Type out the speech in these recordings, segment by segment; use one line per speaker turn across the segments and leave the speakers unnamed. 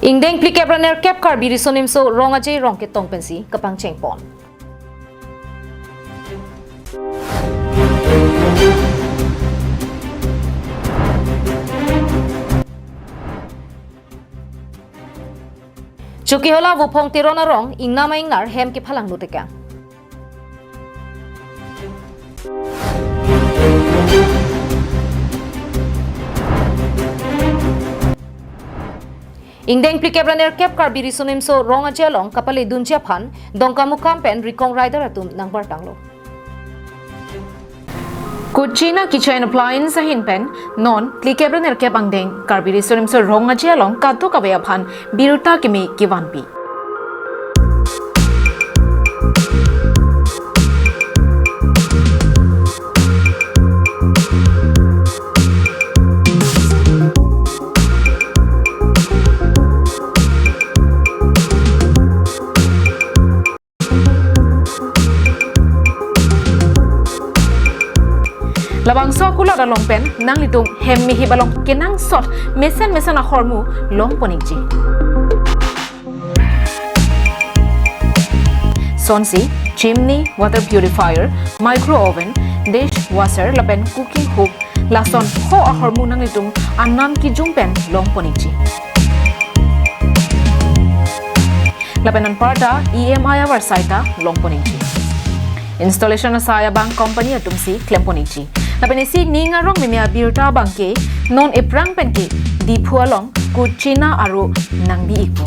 Ingdeng plikebraner kep kar birisonim so rong aje rong ke tong pensi kapang chengpon. Chuki hola wupong tirona rong ingna ma ingnar hem ke phalang nuteka. Ingdeng plikebraner kep kar birisonim so rong aje long kapale dunjia phan dongkamu kampen rikong rider atum nang bartanglo. Kuchina kitchen appliance hin pen non plikebraner kep angdeng kar birisonim so rong aje long katu kabaya phan biruta kimi kiwanpi. Labang so kula da long pen nang litung hem mi hi balong kenang sot mesen a hormu long poningji. Sonsi, chimney, water purifier, micro oven, dish washer lapen cooking hook lason ho a hormu nang litung anam ki jung pen long poningji. Lapenan parda EMI awar saita long poningji. Installation saya bang company atumsi klemponingji. Lapen si ninga rong mimia birta bangke non eprang penke di phualong kuchina aru nangbi ikpo.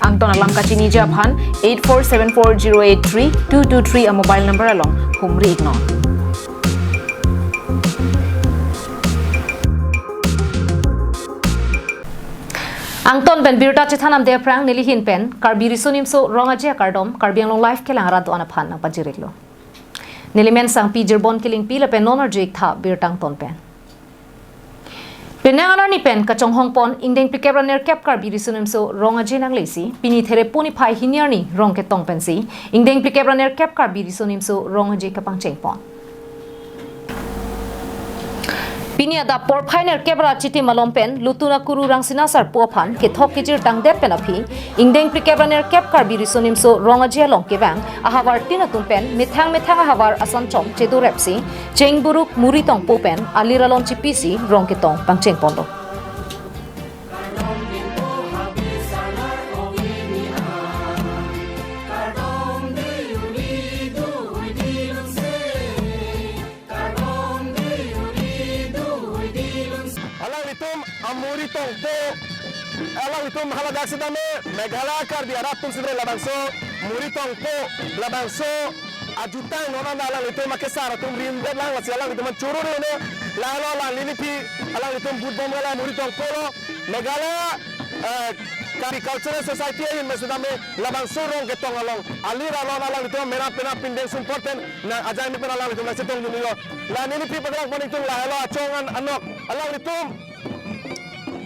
Angton alam kachini japhan 8474083223 a mobile number along humri igno. Angton pen birta chithanam de prang nilihin pen karbiri sunim so rong aje kardom karbiang long life kelang arado anaphan na pajiriklo. Nilimen sang pi jirbon kiling pi lapen nonar jik tha birtang ton pen. Penang alar ni pen kachong hong pon ingdeng plikebraner kep kar birisunim so rong aje nang lesi pini there puni phai hiniar ni rong ke tong pen si ingdeng plikebraner kep kar birisunim so rong aje kapang chengpon. Pini ada por phainer kebra chiti malom pen lutuna kuru rang sinasar po phan ke thok kijir tang dep pen aphi ingdeng plikebraner kep kar birisonim so rong aje long ke bang ahawar tinatun pen mithang ahawar asan chom chedu repsi chengburuk muri tong po pen aliralon chipisi rong ke tong pang chengpon do.
Amuri tongpo alang itu mahalaga sedame megala kar di aratum sidre labangso muri tongpo labangso ajutan nona alang itu makesara tum rimbe lang wasi alang itu mencuru ne lalo lang linipi alang itu budbom gala muri tongpo lo megala kari cultural society in mesedame labangso rong getong along alir alon alang itu merah pena pindeng supporten na ajain pena alang itu nasi tong dunilo la linipi padang paning tung lalo acongan anok alang itu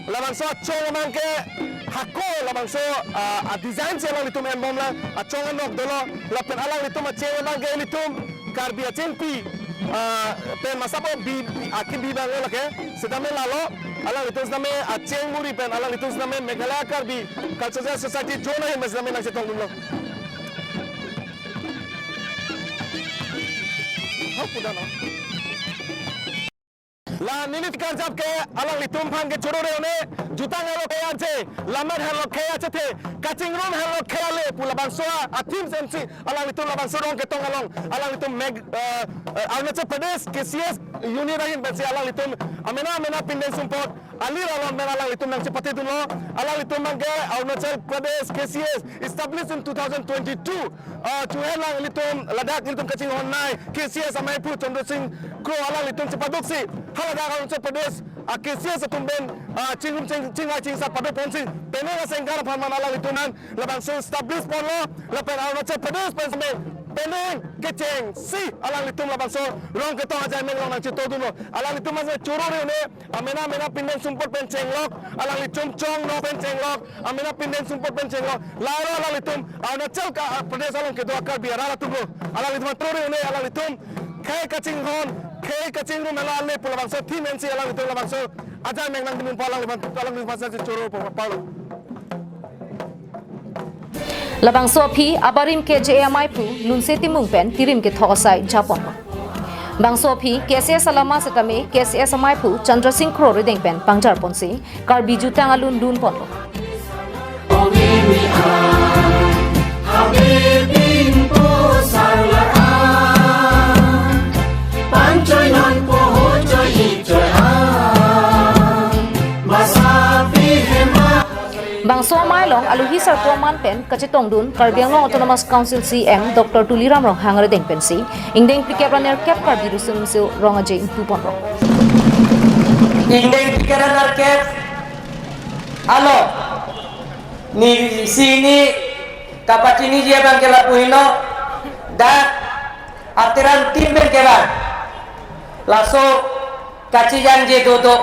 labangso chong mangke hako labangso a design se lang litum embom lang a chong nok dolo lapen alang litum a chewe mangke litum karbi a chengpi pen masabo bi akin bi bang lake sedame lalo alang litum sedame a cheng muri pen alang litum sedame meghalaya karbi cultural society jona he sedame nang setong dum lo hapudano la ninit kan jab ke alang litum phang ke choro re one jutang halo ke ance lamar halo ke achete kaching room halo ke ale pula bangsoa atim sensi alang litum la bangso rong ke tong along alang litum meg Arunachal Pradesh KCS union rahin bensi alang litum amena pinden sumpot alir alon mena alang litum nang sepati dulo alang litum mangke Arunachal Pradesh KCS established in 2022 to helang litum Ladakh litum kaching honnai KCS amai pu Chandra Singh Kro alang litum sepaduksi halaga Arunachal Pradesh KCS atumben chingum chingai chingsa padu ponsing penega sengkara pharman alang litunan labang so established ponlo lapen Arunachal Pradesh pensame peneng keceng si alang litum labang so rong ketong aja meng long nang cito duno alang litum mas churu ne amena pinden sumpot penceng lok alang litum chong no penceng lok amena pinden sumpot penceng lok laro alang litum Arunachal Pradesh alang kedo akar biara tugo alang litum truru ne alang litum kai kaching hon kai kaching ru mela le pula bangso thi mensi alang litum labang so aja meng nang binun palang litum pasal churu palo
labang so phi abarim ke JMI pu lunse timung pen tirim ke thokasai japon bang so phi KCS salama setame KCS amai pu Chandra Singh Khro redeng pen pangjar ponsi karbi jutang alun dun pon lo Bangso Mai Long aluhi sarpo man pen kachitong dun Karbiang Long Autonomous Council CM Dr. Tuliram Rong hangare deng pensi ingdeng pikebraner kep karbi rusum so ronga je tupon rong
ingdeng pikebraner kep alo ni sini kapacini dia bangkela puhino da atiran tim bangkela laso kacijan je dodo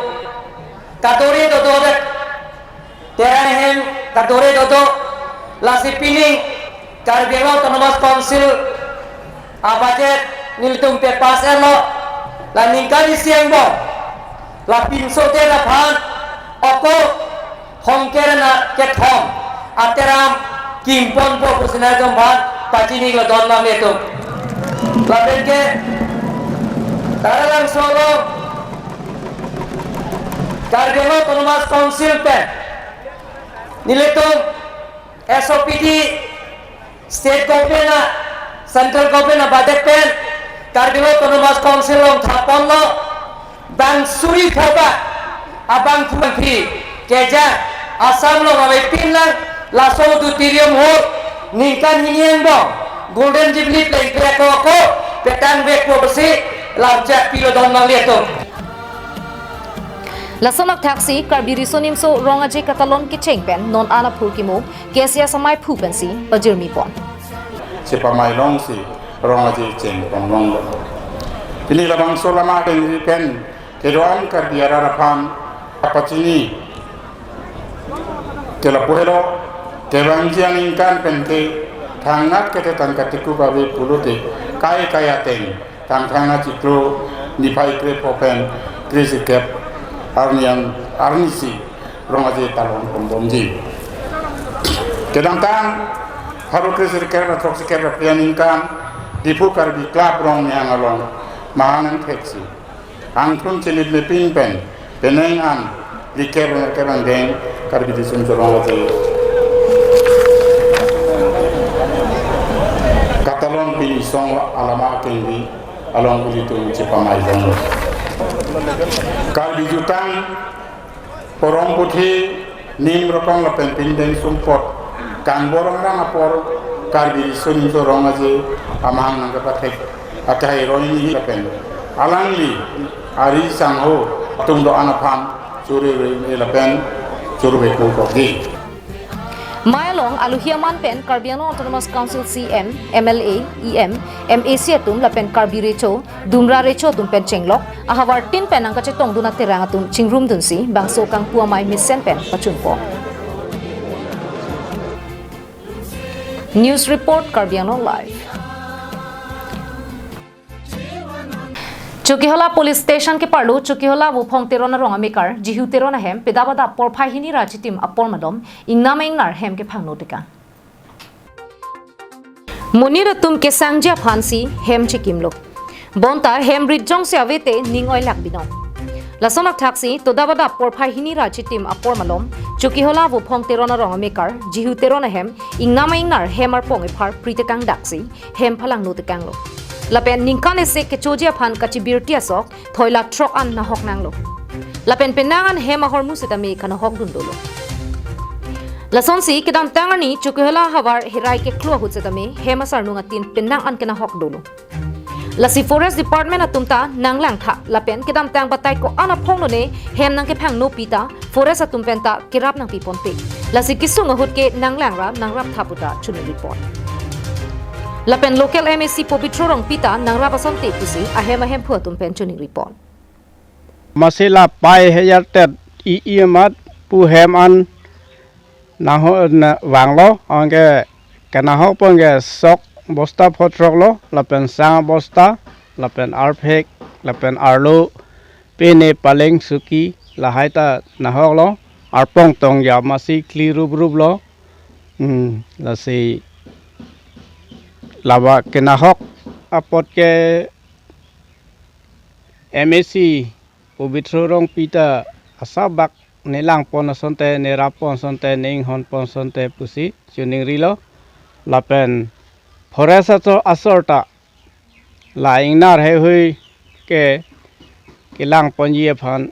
kadore dodo Teran hem kadore dodo lasi pining Karbiang Autonomous Council abajet niltum pe pas elo la ningkali siang bo la pinso te la phan oko hongkerana ket hom ateram kimpon po kusina jom bhan pachini lo don lam letum la benke taralang solo Karbiang Autonomous Council pe Niletung SOPD State Government Central Government budget pen Karbiang Autonomous Council long thapon lo bang suri thoba abang thumpi keja Assam lo ngabai pinlang laso du tirium ho ningkan hinian bo Golden Jubilee play ko petang vek ko besi larja pilo don mang lietung
Lasonak taxi karbiri sonim so ronga je katalon ki chengpen non ana phur ki mu kesia samai phu pensi bajirmi pon
siapa mai long si ronga je cheng pon long ini labang solama ke pen kedoan karbiara rapam apacini ke la puhelo ke bangjang ingkan pente thangat ke tangkatiku babe pulute kai teng tangthanga cikro nipai kre popen krisi kep Arnisi rongaje talon pembomji kedangkan haru krisir kerana toksi kerana pianingkan dipukar di klub rong yang along mahanan teksi angkun cilit leping pen penengan di kerana deng karbi di sumber rongaje katalon pini song alama kendi along begitu cipamai dong Kalbi jutang porong putih nim rokong lapen pindeng sumpot kan borong rang apor kalbi sunim sorong aje amang nang kapatek akai roni lapen alangli ari sangho tungdo anapam suri lapen surbe ko kogi
Mailong aluhiaman pen Karbiang Autonomous Council CM, MLA, EM, MAC atum la pen Karbi recho, Dumra recho tum pen chenglok, ahawar tin pen ang kachetong dunat terang atum chingrum dunsi, bangso kang puamay misen pen pachunpo. News Report Karbiang Live. Chukihola Police Station ke parlo Chukihola wo phong terona ronga mekar jihu terona hem pedabada porphai hini rajitim apor madom ingnama ingnar hem ke phangno tika Munira tum ke sangja phansi hem chikimlo bonta hem rijong se avete ningoi lakbino lasonak taxi todabada porphai hini rajitim apor malom Chukihola wo phong terona ronga mekar jihu terona hem ingnama ingnar hemar pong ephar pritekang daksi hem phalang no tekanglo Lapen ningkane se ke chojia phan kachi birtia sok thoila trok an na hok nanglo lapen penangan hema hormu setame kana hok dundolo lason si kedam tangani Chukihola hawar hirai ke klo hut setame hema sarnunga tin penang an kana hok dolo lasi forest department atumta nanglang tha lapen kedam tang batai ko ana phongno ne hem nang ke phang no pita forest atum penta kirap nang pipon pe lasi kisung hut ke nanglang rap thaputa chuni report Lapen local MSC Pobitro rong pita nang rapason te pusi ahem phu tum pensioning report.
Masila pai heyatet iemat pu hem an na ho na wanglo angke kana ho pongge sok bosta photrok lo lapen sang bosta lapen arphek lapen arlo pene paleng suki lahaita na ho lo arpong tong ya masi kli rub lo la se laba kenahok apot ke MSc pubitro rong pita asabak nilang pon sonte nerapon sonte ning hon pon sonte pusi chuning rilo lapen forest asorta laing nar he hui ke kilang ponji phan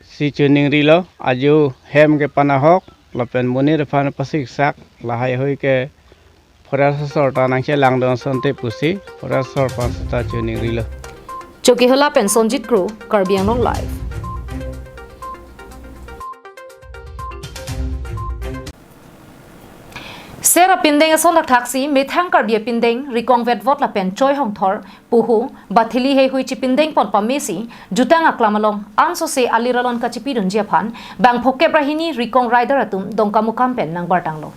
si chuning rilo aju hem ke panahok lapen munir phan pasik sak lahai hui ke forest asorta nang che lang don sonte pusi forest asorta phan sta chuning rilo
Choki hola pen Sonjit Kru, Karbi Anglong Live. Sera pindeng asonak taksi methang Karbi pindeng rikong vet vot la pen choi hong thor puhu bathili he hui chi pindeng pon pamesi jutang aklamalong anso se aliralon ka chipidun japhan bang phokke brahini rikong rider atum dongka mukam pen nang bartanglo.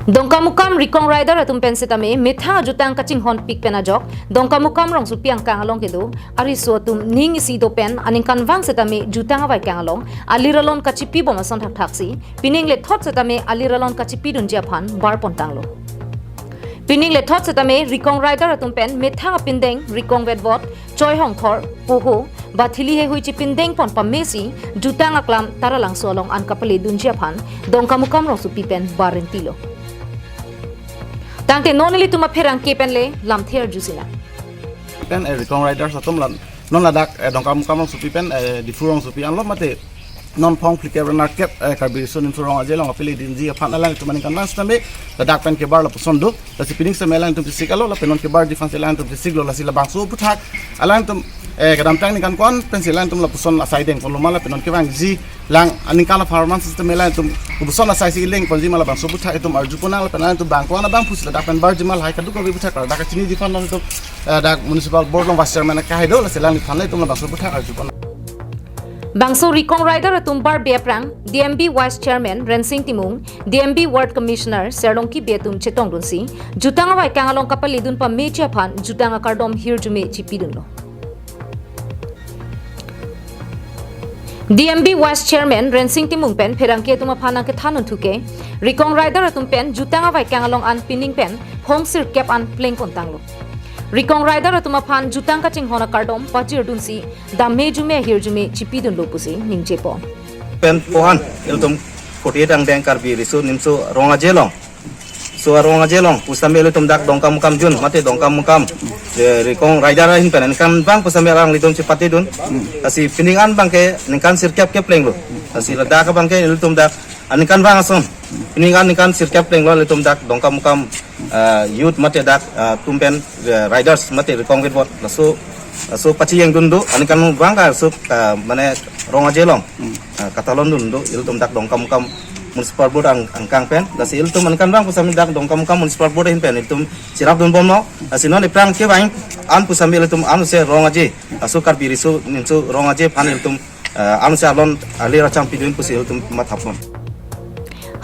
Dongka mukam rikong rider atum pensitame metha jutang kaching hon pik penajok dongka mukam rong su piang kang along kedo ari so tum ning isi do pen aning kanwang setame jutang awai kang along aliralon kachipi boma son thak thaksi pining le thot setame aliralon kachipi dun japhan bar pontanglo pining le thot setame rikong rider atum pen metha pindeng rikong vedbot choi hong thor puhu bathili he hui chi pindeng pon pamesi jutang aklam taralang so along an kapali dun japhan dongka mukam rong su pipen barentilo Tangte nonili tuma perang kepen le lam ther jusina.
Pen rikong riders atom lan non ladak dongkam kamong supi pen di furong supi an lo mate non pong flike renar kep karbi sun furong aje long apili dinji aphan alang tu maning kan mas tambe ladak pen ke bar la posondo la si pining se melang tu sikalo la penon ke bar defense elang tu siglo la sila bangso puthak alang tu kadam tang ni kan kon pen silang tu la poson asai deng kon lo mala penon ke bang ji lang aning kala farman system elang tu buson asai si leng kon ji mala bangso puthak etum arju pona la penan tu bang kona bang pus ladak pen bar jimal hai kadu ko bi puthak ladak chini di fan tu dak municipal board long vice chairman ka haido la silang ni fan le tu la bangso puthak arju pona
Bangso rikong rider atum bar beprang DMB Vice Chairman Rensing Timung DMB Ward Commissioner Serlongki betum chetong dunsi jutang awai kangalong kapali dun pa mecha phan jutang akardom hirjume chipidun lo DMB Vice Chairman Rensing Timung pen pherangke tuma phana ke thanun thuke rikong rider atum pen jutang awai kangalong an pinning pen hongsir cap an pleng kontanglo Rikong rider atuma phan jutang kaching hona kardom pachir dunsi damme jume hirjume chipidun lopusi ningjepo
pen pohan iltum kotie dang deng karbi risu nimsu ronga jelong so ronga jelong pusame iltum dak dongkam mukam jun mate dongkam mukam rikong rider hin pen kan bang pusame rang litum chipati dun kasi piningan bang ke ningkan sirkap ke pleng lo kasi ladak bang ke iltum dak anikan bang asom piningan ningkan sirkap pleng lo iltum dak dongkam mukam youth mate dak tumpen riders mate rikong vedbot so pachi yang dundu anikan bangga so mane ronga jelong katalon dundu iltum dak dongkam kam municipal board angkang pen dasi iltum anikan bang pusami dak dongkam kam municipal board hin pen iltum sirap dun bomno asino ni prang ke bain an pusami iltum anu se ronga je aso karbi risu nimsu ronga je pan iltum anu se alon ali racham pidun pusi iltum mathapon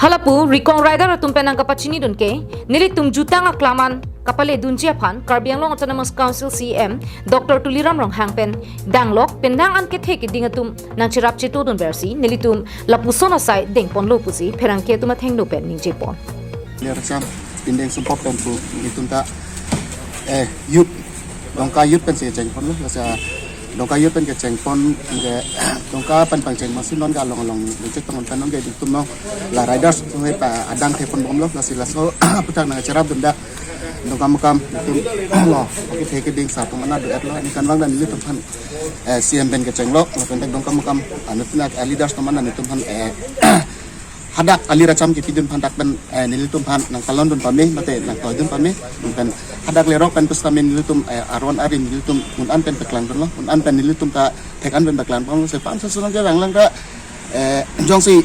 Halapu rikong rider atum penang kapachini dunke nilitum jutang aklaman kapale dunjia phan Karbianglong Autonomous Council CM Dr. Tuliram Rong Hangpen danglok pendang an kethe ki dingatum nang chirap cheto dun versi nilitum lapusona sai dengpon lopusi pherangke tuma thengno pen ningjepon
Lerasam pindeng support pen tu itum ta youth dongka youth pen se jeng pon lo sa dongka youth pen ke jeng pon ke dongka pen pang jeng masin non ga long long cek tong pen non ge ditum no la riders we pa adang te pon bom lo la sila so putak na cerap denda dongka mukam itum lo oke te ke ding sa tong mana do lo ni kan wang dan ni tum pan CM pen ke jeng lo pen dongka mukam anu tuna leaders tong mana ni tum pan hadak alira cham ki pidun phandak ben nilitum phan nang kalon dun pame mate nang toidun pame pen hadak lerok pen pustamin nilitum aron arin nilitum mun an pen peklang dun lo mun an pen nilitum ta tekan ben beklang pang se pan sesulang ke lang ka jong si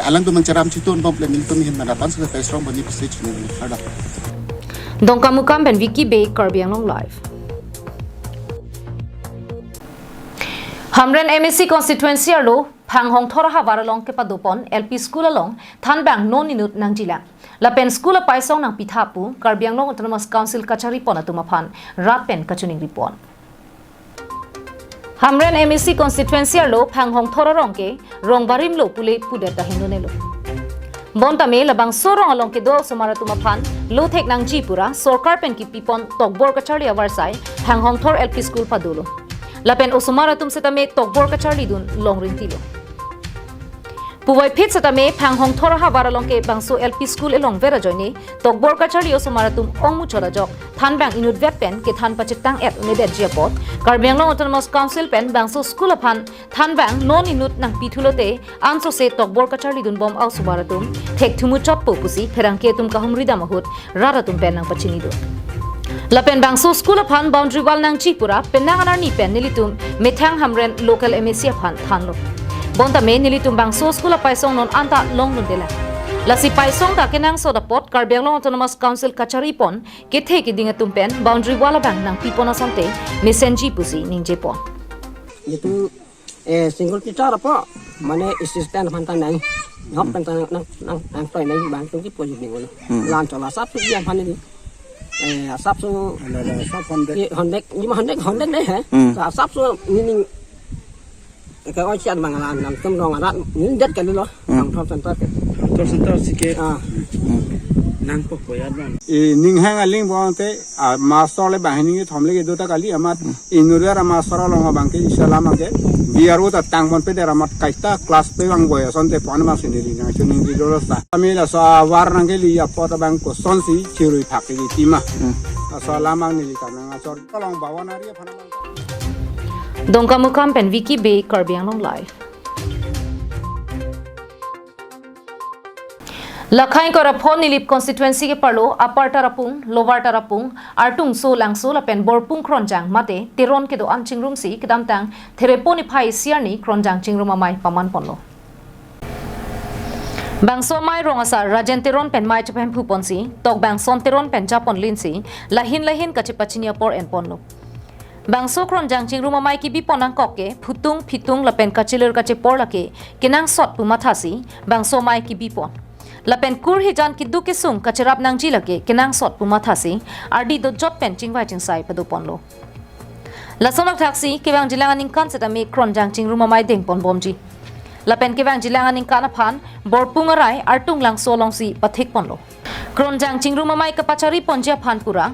alang tu menceram chitun pom pen nilitum hin madapan se pe strong bani prestige ni hadak
Dongka mukam ben Wiki Bay Karbianglong Live Hamren MSC constituency alo Panghong Thoraha Varalong ke Padopon LP School along Thanbang no ninut nangjila Lapen School a paisong nang Pithapu Karbianglong Autonomous Council Kachari pona tumaphan Ratpen kachuning ripon Hamren MSC constituency alo Panghong Thorarong ke Rongbarim lo pule pudeta hindonelo Bon tame labang sorong along ke do sumara tumaphan lo thek nang jipura sorkar pen ki pipon tokbor ka charli avarsai hang hong thor LP school padulo lapen osumara tum setame tokbor ka charli dun long rin tilo Puwai pit setame hang hong thor ha baralong ke bangso LP school elong vera joini tokbor ka charli osumara tum ongmu chola jok than bang inut vet pen ke than pachitang et unidet jiapot Karbiang Autonomous Council pen bangso school aphan than bang non inut nang pithulote anso se tokbor ka charli dun bom au subaratum thek thumu chop po pusi pherang ke tum ka humrida mahut rara tum pen nang pachini do Lapen bangso school aphan boundary wall nang chipura penang anar ni pen nilitum methang hamren local MSC aphan thanlo Bonta me nilitum bangso school apaisong non anta long nun dela Lasi paisong ta kenang so dapot Karbiang Autonomous Council kacharipon ke the ki dinga tumpen boundary wall bang nang pipona sante mesenji pusi ningje pon
itu single kita apa mana assistant pantan nang hop pantan nang toy nang bang tu ki poli ning lo lan chola sap tu yang pan ni sap su sap hondek ni ma hondek deh ha sap su ni cái oi chen bằng làm tâm rong arat ni det kan lo nang top center sikit nang po koyat ban
ning hang aling bonte master le bahini thomle ke dota kali amat inuria master long bangke isalam ke biaru ta tang mon pe dera mat kaita class pe bang boy sonte pon ma sinili na chuning di dorosta amela sa war nang ke li apota bang ko sonsi chirui thaki di tima sa lamang ni ta na sor long bawanari phana
Dongka mukam pen Wiki Bay Karbiang Long Live Lakhai Korapon Nilip constituency ke parlo Upper Tarapung, Lower Tarapung, Artung So Langso lapen Borpung Kronjang mate Tiron ke do an chingrum si kedam tang Thereponi Pai Siarni Kronjang chingrum amai paman ponlo Bangso mai rongasa Rajen Tiron pen mai chapem phupon si tok bangson Tiron pen japon linsi lahin kachipachinia por en ponlo Bangso kronjang chingrum amai ki biponang koke phutung phitung lapen kachiler kache por lake kinang sot pumathasi bangso mai ki bipon lapen kur hijan ki duke sung kachirap nang jilake kinang sot pumathasi ardi do jot pen chingwai chingsai paduponlo lasonak thaksi kibang jilangan ingkan setame kronjang chingrum amai dengpon bomji lapen kibang jilangan ingkan aphan borpung arai artung lang solongsi pathik ponlo kronjang chingrum amai kapachari ponja phanpura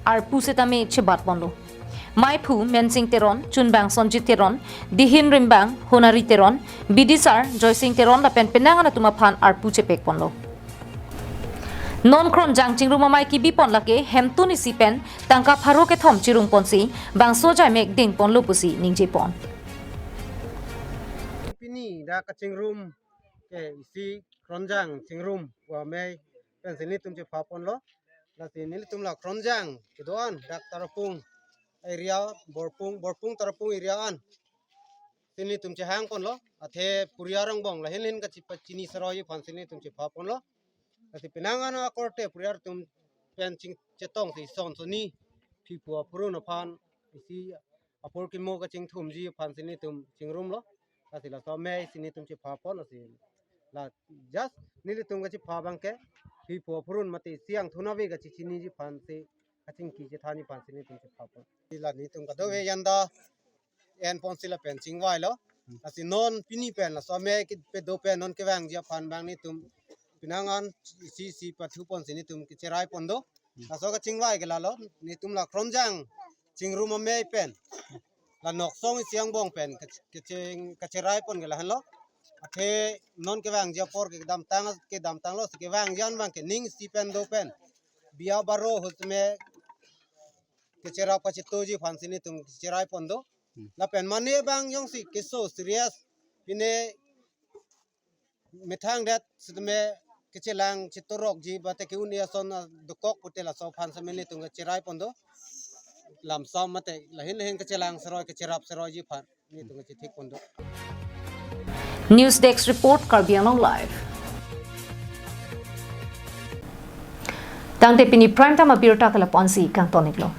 ar pusetame chebat ponlo Maipu Mensing Teron, Chunbang Sonjit Teron, Dihin Rimbang, Honari Teron, Bidisar, Joysing Teron, Lapen Penangan na tumaphan Arpu Chepek Ponlo. Non kron jang chingrum amai ki bipon lake hemtu ni sipen tangka pharo ke thom chirung ponsi bangso jai mek ding ponlo pusi ningje pon.
Pini da ka chingrum ke isi kronjang chingrum wa mai pensini tumche phapon lo la tinil tumla kronjang kidoan dak tarapung area borpung tarapung area an sini tumche hang pon lo athe puriarang bong la hin ka chini saroi phan sini tumche pha pon lo ati pinangan akorte puriar tum penching chetong si son soni phipu purun phan isi apor ki mo ka ching thum ji phan sini tum chingrum lo ati la some sini tumche pha pon ati la just nili tum ka chi pha bangke phipu purun mati siang thunawi ka chi chini ji phan se kaching ki je thani phan sini tumche pha pon la ni tum ka do we yanda en pon sila penching wai lo asi non pini pen la some ki pe do pen non ke wang ja phan bang ni tum pinangan si pathu pon sini tum ki cherai pon do la so ka chingwai ke la lo ni tum la kronjang chingrum me pen la nok song siang bong pen ke ching ka cherai pon ke la han lo athe non ke wang ja por ke dam tang lo ke wang jan bang ke ning si pen do pen bia baro hutme ke chera pa chitoji phan sini tum cherai pon do la pen mane bang yong si ke so serious pine mithang dat sidme kechelang chitorok ji bate ke unia son dokok putela so phan samene tung cherai pondo lam som mate lahin kechelang seroi kecherap seroi ji phan ni tung thik pondo
News Desk report Karbiang Long Live Tangte pini prime time abirta kala ponsi kang tonik lo